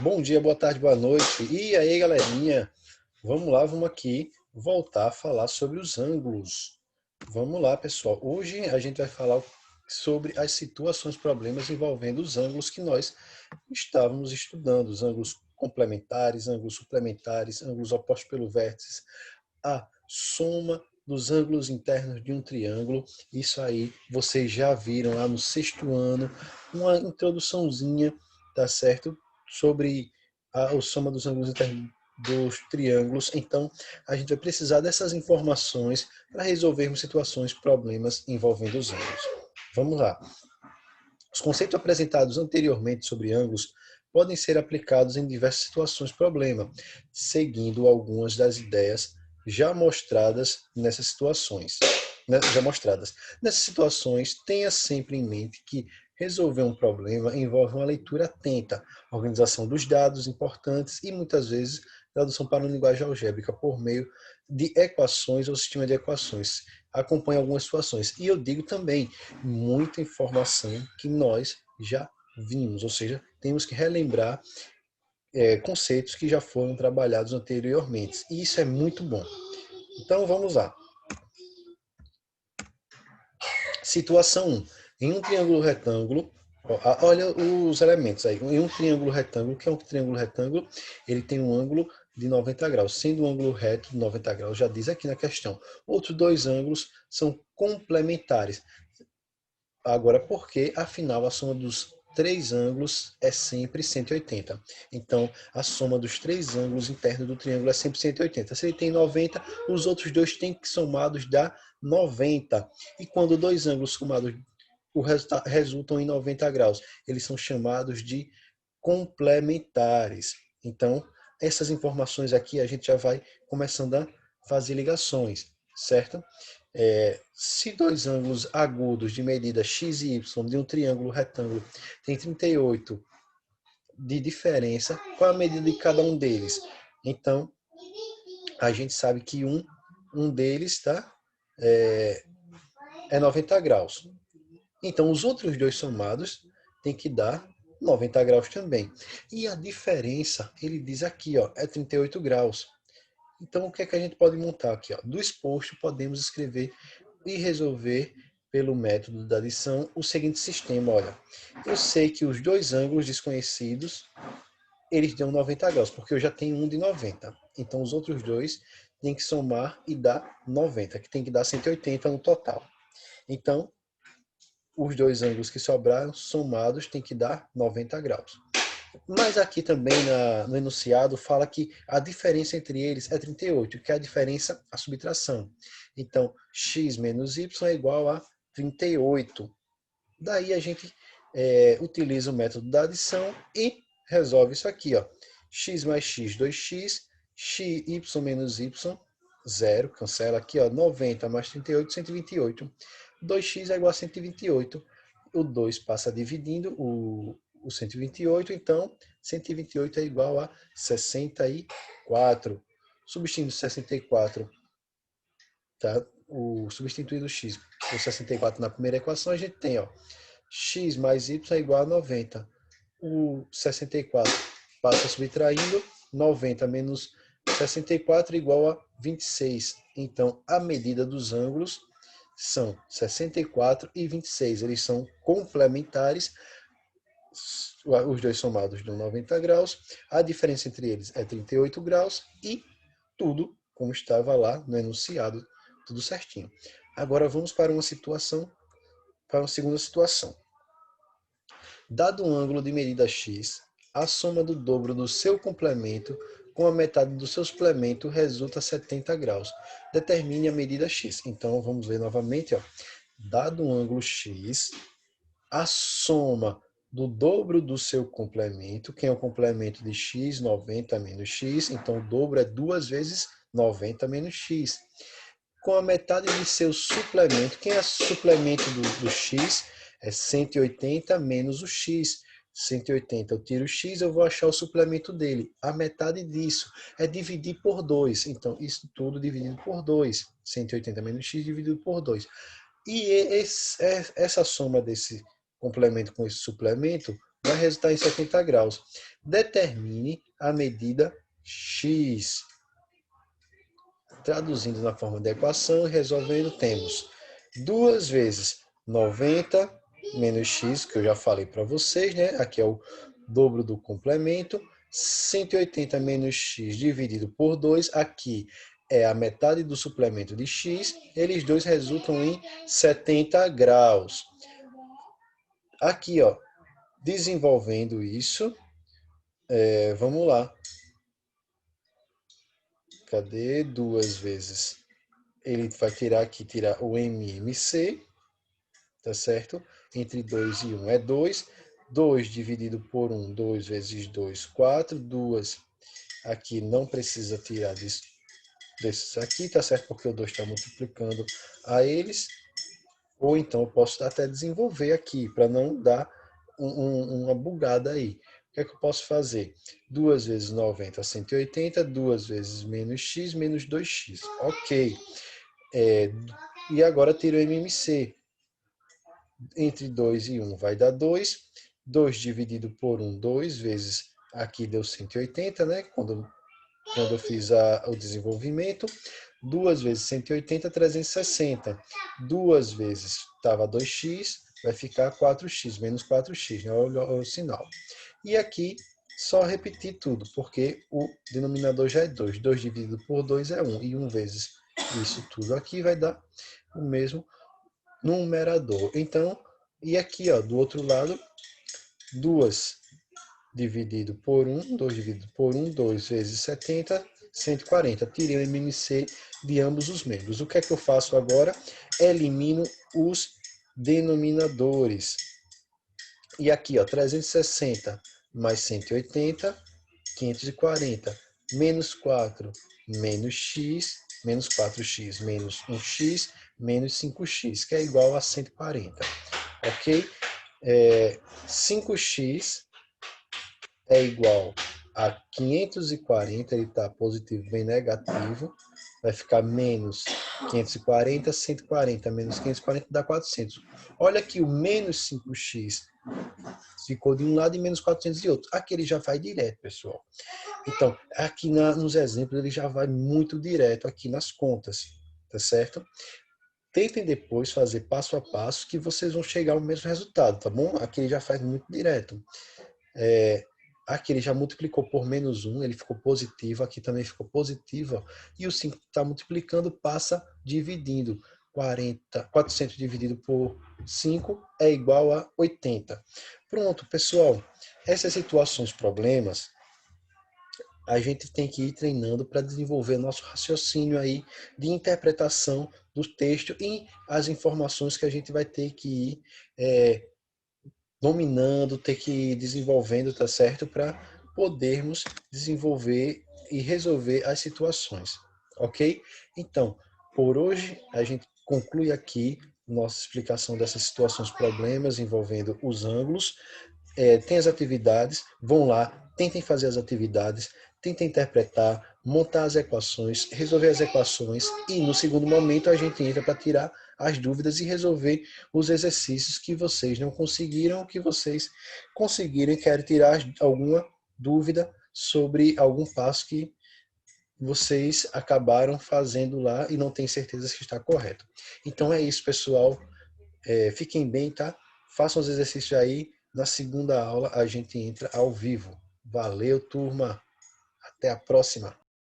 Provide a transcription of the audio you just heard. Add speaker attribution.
Speaker 1: Bom dia, boa tarde, boa noite. E aí, galerinha? Vamos lá, vamos aqui voltar a falar sobre os ângulos. Vamos lá, pessoal. Hoje a gente vai falar sobre as situações, problemas envolvendo os ângulos que nós estávamos estudando, os ângulos complementares, ângulos suplementares, ângulos opostos pelo vértice, a soma dos ângulos internos de um triângulo. Isso aí vocês já viram lá no sexto ano, uma introduçãozinha, tá certo? Sobre a soma dos ângulos internos dos triângulos. Então, a gente vai precisar dessas informações para resolvermos situações, problemas envolvendo os ângulos. Vamos lá. Os conceitos apresentados anteriormente sobre ângulos podem ser aplicados em diversas situações problema, seguindo algumas das ideias já mostradas nessas situações. Nessas situações, tenha sempre em mente que resolver um problema envolve uma leitura atenta, organização dos dados importantes e, muitas vezes, tradução para uma linguagem algébrica por meio de equações ou sistema de equações. Acompanhe algumas situações. E eu digo também, muita informação que nós já vimos, ou seja, temos que relembrar conceitos que já foram trabalhados anteriormente. E isso é muito bom. Então vamos lá. Situação 1. Em um triângulo retângulo, olha os elementos aí. Em um triângulo retângulo, que é um triângulo retângulo, ele tem um ângulo de 90 graus, sendo um ângulo reto de 90 graus, já diz aqui na questão. Outros dois ângulos são complementares. Agora, porque afinal a soma dos três ângulos é sempre 180. Então, a soma dos três ângulos internos do triângulo é sempre 180. Se ele tem 90, os outros dois têm que somados dar 90. E quando dois ângulos somados resultam em 90 graus, eles são chamados de complementares. Então, essas informações aqui a gente já vai começando a fazer ligações, certo? Se dois ângulos agudos de medida x e y de um triângulo retângulo tem 38 de diferença, qual a medida de cada um deles? Então, a gente sabe que um deles tá, é 90 graus. Então, os outros dois somados tem que dar 90 graus também. E a diferença, ele diz aqui, ó, é 38 graus. Então, o que é que a gente pode montar aqui? Ó? Do exposto, podemos escrever e resolver pelo método da adição o seguinte sistema. Olha, eu sei que os dois ângulos desconhecidos, eles dão 90 graus, porque eu já tenho um de 90. Então, os outros dois têm que somar e dar 90, que tem que dar 180 no total. Então, os dois ângulos que sobraram, somados, tem que dar 90 graus. Mas aqui também no enunciado fala que a diferença entre eles é 38, que é a diferença, a subtração. Então, x menos y é igual a 38. Daí a gente utiliza o método da adição e resolve isso aqui. Ó. X mais x, 2x, y menos y, 0, cancela aqui, ó, 90 mais 38, 128. 2x é igual a 128. O 2 passa dividindo o 128, então 128 é igual a 64. Substituindo 64, tá? Substituindo o x por 64 na primeira equação, a gente tem, ó, x mais y é igual a 90. O 64 passa subtraindo, 90 menos 64 é igual a 26. Então, a medida dos ângulos são 64 e 26. Eles são complementares, os dois somados dão 90 graus. A diferença entre eles é 38 graus e tudo como estava lá no enunciado, tudo certinho. Agora vamos para uma situação, para uma segunda situação. Dado um ângulo de medida x, a soma do dobro do seu complemento com a metade do seu suplemento resulta 70 graus. Determine a medida x. Então, vamos ver novamente. Ó. Dado um ângulo x, a soma do dobro do seu complemento, que é o complemento de x, 90 menos x, então o dobro é 2 vezes 90 menos x. Com a metade de seu suplemento, quem é o suplemento do x? É 180 menos o x. 180, eu tiro o x, eu vou achar o suplemento dele. A metade disso é dividir por 2. Então, isso tudo dividido por 2. 180 menos x dividido por 2. E essa soma desse complemento com esse suplemento vai resultar em 70 graus. Determine a medida x. Traduzindo na forma de equação e resolvendo, temos 2 vezes 90 menos x, que eu já falei para vocês, né? Aqui é o dobro do complemento. 180 menos x dividido por 2, aqui é a metade do suplemento de x. Eles dois resultam em 70 graus. Aqui, ó, desenvolvendo isso, vamos lá. Cadê? 2 vezes. Ele vai tirar aqui, tirar o MMC, tá certo? Entre 2 e 1 é 2. 2 dividido por 1, 2 vezes 2, 4. 2 aqui não precisa tirar desses aqui, tá certo? Porque o 2 está multiplicando a eles. Ou então eu posso até desenvolver aqui, para não dar uma bugada aí. O que é que eu posso fazer? 2 vezes 90, 180. 2 vezes menos x, menos 2x. Ok. E agora tiro o MMC. Entre 2 e 1 vai dar 2. 2 dividido por 1, 2 vezes. Aqui deu 180, né? Quando eu fiz o desenvolvimento. 2 vezes 180, 360. 2 vezes estava 2x, vai ficar 4x, menos 4x, né? Olha o sinal. E aqui, só repetir tudo, porque o denominador já é 2. 2 dividido por 2 é 1. E 1 vezes isso tudo aqui vai dar o mesmo numerador. Então, e aqui, ó, do outro lado, 2 dividido por 1, 2 dividido por 1, 2 vezes 70, 140. Tirei o MMC de ambos os membros. O que é que eu faço agora? Elimino os denominadores. E aqui, ó, 360 mais 180, 540, menos 4, menos x, menos 4x, menos 1x, menos 5x, que é igual a 140. Ok? 5x é igual a 540, ele está positivo, bem negativo, vai ficar menos 540, 140, menos 540 dá 400. Olha que o menos 5x ficou de um lado e menos 400 de outro. Aqui ele já vai direto, pessoal. Então, aqui nos exemplos ele já vai muito direto aqui nas contas, tá certo? Tentem depois fazer passo a passo que vocês vão chegar ao mesmo resultado, tá bom? Aqui ele já faz muito direto. Aqui ele já multiplicou por menos 1, ele ficou positivo, aqui também ficou positivo, e o 5 está multiplicando, passa dividindo. 400 dividido por 5 é igual a 80. Pronto, pessoal, essas situações, problemas, a gente tem que ir treinando para desenvolver nosso raciocínio aí de interpretação do texto e as informações que a gente vai ter que ir dominando, ter que ir desenvolvendo, tá certo? Para podermos desenvolver e resolver as situações, ok? Então, por hoje, a gente conclui aqui nossa explicação dessas situações, problemas envolvendo os ângulos. Tem as atividades, vão lá, tentem fazer as atividades, tentem interpretar, montar as equações, resolver as equações e no segundo momento a gente entra para tirar as dúvidas e resolver os exercícios que vocês não conseguiram, que vocês conseguirem, querem tirar alguma dúvida sobre algum passo que vocês acabaram fazendo lá e não têm certeza se está correto. Então é isso, pessoal. Fiquem bem, tá? Façam os exercícios aí. Na segunda aula a gente entra ao vivo. Valeu, turma. Até a próxima.